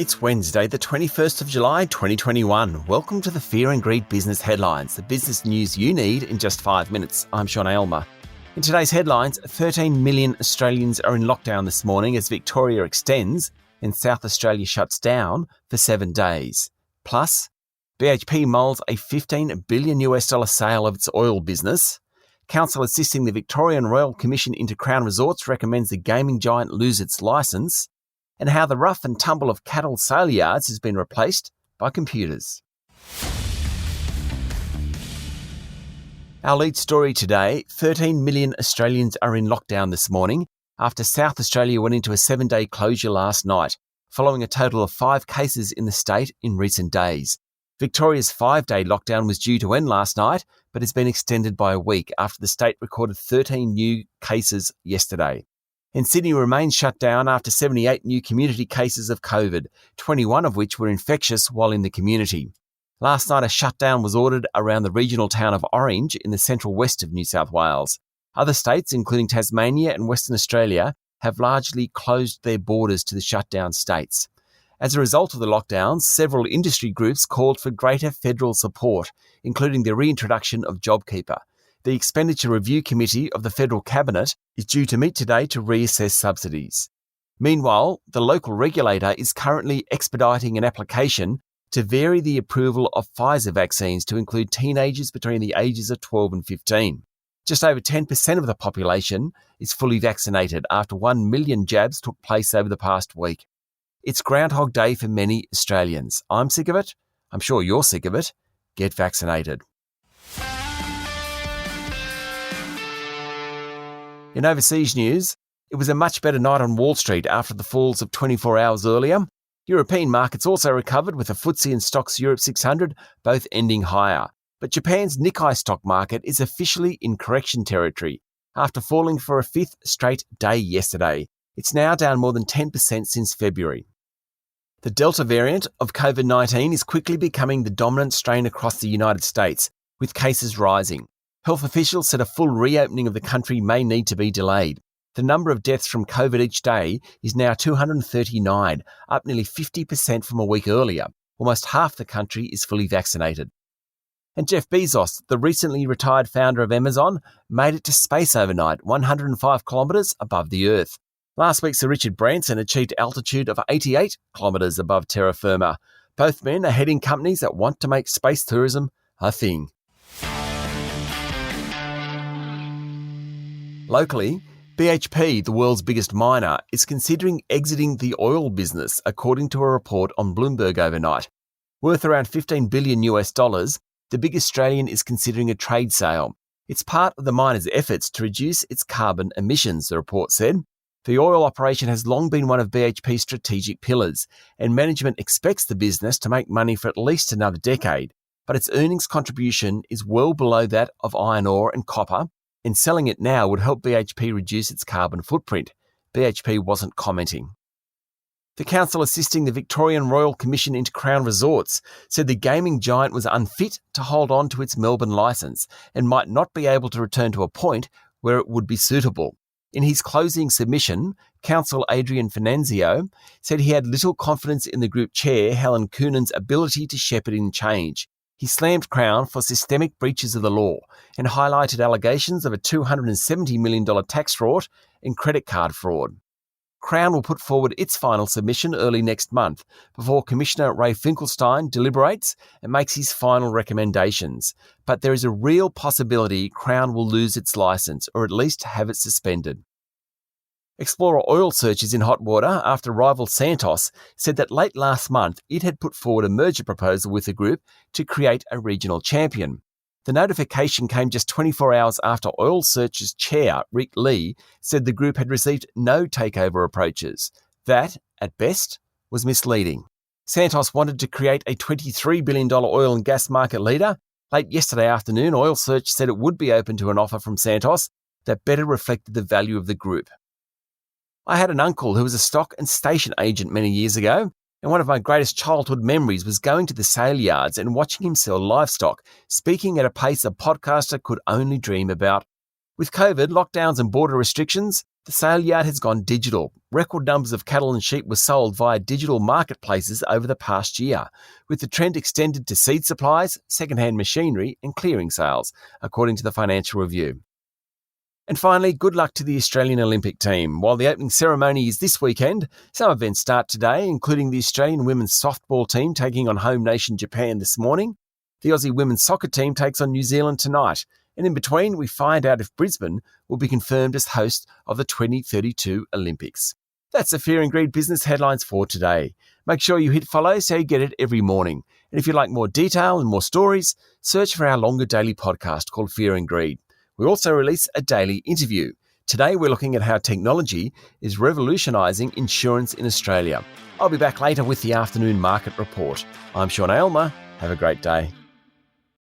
It's Wednesday, the 21st of July, 2021. Welcome to the Fear and Greed Business Headlines, the business news you need in just 5 minutes. I'm Sean Aylmer. In today's headlines, 13 million Australians are in lockdown this morning as Victoria extends and South Australia shuts down for 7 days. Plus, BHP mulls a $15 billion sale of its oil business. Council assisting the Victorian Royal Commission into Crown Resorts recommends the gaming giant lose its licence, and how the rough and tumble of cattle sale yards has been replaced by computers. Our lead story today, 13 million Australians are in lockdown this morning after South Australia went into a 7-day closure last night, following a total of 5 cases in the state in recent days. Victoria's 5-day lockdown was due to end last night, but has been extended by a week after the state recorded 13 new cases yesterday. And Sydney remains shut down after 78 new community cases of COVID, 21 of which were infectious while in the community. Last night, a shutdown was ordered around the regional town of Orange in the central west of New South Wales. Other states, including Tasmania and Western Australia, have largely closed their borders to the shutdown states. As a result of the lockdowns, several industry groups called for greater federal support, including the reintroduction of JobKeeper. The Expenditure Review Committee of the Federal Cabinet is due to meet today to reassess subsidies. Meanwhile, the local regulator is currently expediting an application to vary the approval of Pfizer vaccines to include teenagers between the ages of 12 and 15. Just over 10% of the population is fully vaccinated after 1 million jabs took place over the past week. It's Groundhog Day for many Australians. I'm sick of it. I'm sure you're sick of it. Get vaccinated. In overseas news, it was a much better night on Wall Street after the falls of 24 hours earlier. European markets also recovered with the FTSE and Stocks Europe 600 both ending higher. But Japan's Nikkei stock market is officially in correction territory after falling for a 5th straight day yesterday. It's now down more than 10% since February. The Delta variant of COVID-19 is quickly becoming the dominant strain across the United States, with cases rising. Health officials said a full reopening of the country may need to be delayed. The number of deaths from COVID each day is now 239, up nearly 50% from a week earlier. Almost half the country is fully vaccinated. And Jeff Bezos, the recently retired founder of Amazon, made it to space overnight, 105 kilometres above the Earth. Last week, Sir Richard Branson achieved altitude of 88 kilometres above terra firma. Both men are heading companies that want to make space tourism a thing. Locally, BHP, the world's biggest miner, is considering exiting the oil business, according to a report on Bloomberg overnight. Worth around $15 billion, the big Australian is considering a trade sale. It's part of the miner's efforts to reduce its carbon emissions, the report said. The oil operation has long been one of BHP's strategic pillars, and management expects the business to make money for at least another decade. But its earnings contribution is well below that of iron ore and copper, and selling it now would help BHP reduce its carbon footprint. BHP wasn't commenting. The council assisting the Victorian Royal Commission into Crown Resorts said the gaming giant was unfit to hold on to its Melbourne licence and might not be able to return to a point where it would be suitable. In his closing submission, Counsel Adrian Finanzio said he had little confidence in the group chair, Helen Coonan's ability to shepherd in change. He slammed Crown for systemic breaches of the law and highlighted allegations of a $270 million tax fraud and credit card fraud. Crown will put forward its final submission early next month before Commissioner Ray Finkelstein deliberates and makes his final recommendations. But there is a real possibility Crown will lose its licence or at least have it suspended. Explorer Oil Search is in hot water after rival Santos said that late last month it had put forward a merger proposal with the group to create a regional champion. The notification came just 24 hours after Oil Search's chair, Rick Lee, said the group had received no takeover approaches. That, at best, was misleading. Santos wanted to create a $23 billion oil and gas market leader. Late yesterday afternoon, Oil Search said it would be open to an offer from Santos that better reflected the value of the group. I had an uncle who was a stock and station agent many years ago, and one of my greatest childhood memories was going to the sale yards and watching him sell livestock, speaking at a pace a podcaster could only dream about. With COVID, lockdowns and border restrictions, The sale yard has gone digital. Record numbers of cattle and sheep were sold via digital marketplaces over the past year, with the trend extended to seed supplies, second-hand machinery and clearing sales, according to the Financial Review. And finally, good luck to the Australian Olympic team. While the opening ceremony is this weekend, some events start today, including the Australian women's softball team taking on home nation Japan this morning. The Aussie women's soccer team takes on New Zealand tonight. And in between, we find out if Brisbane will be confirmed as host of the 2032 Olympics. That's the Fear and Greed business headlines for today. Make sure you hit follow so you get it every morning. And if you'd like more detail and more stories, search for our longer daily podcast called Fear and Greed. We also release a daily interview. Today, we're looking at how technology is revolutionising insurance in Australia. I'll be back later with the afternoon market report. I'm Sean Aylmer. Have a great day.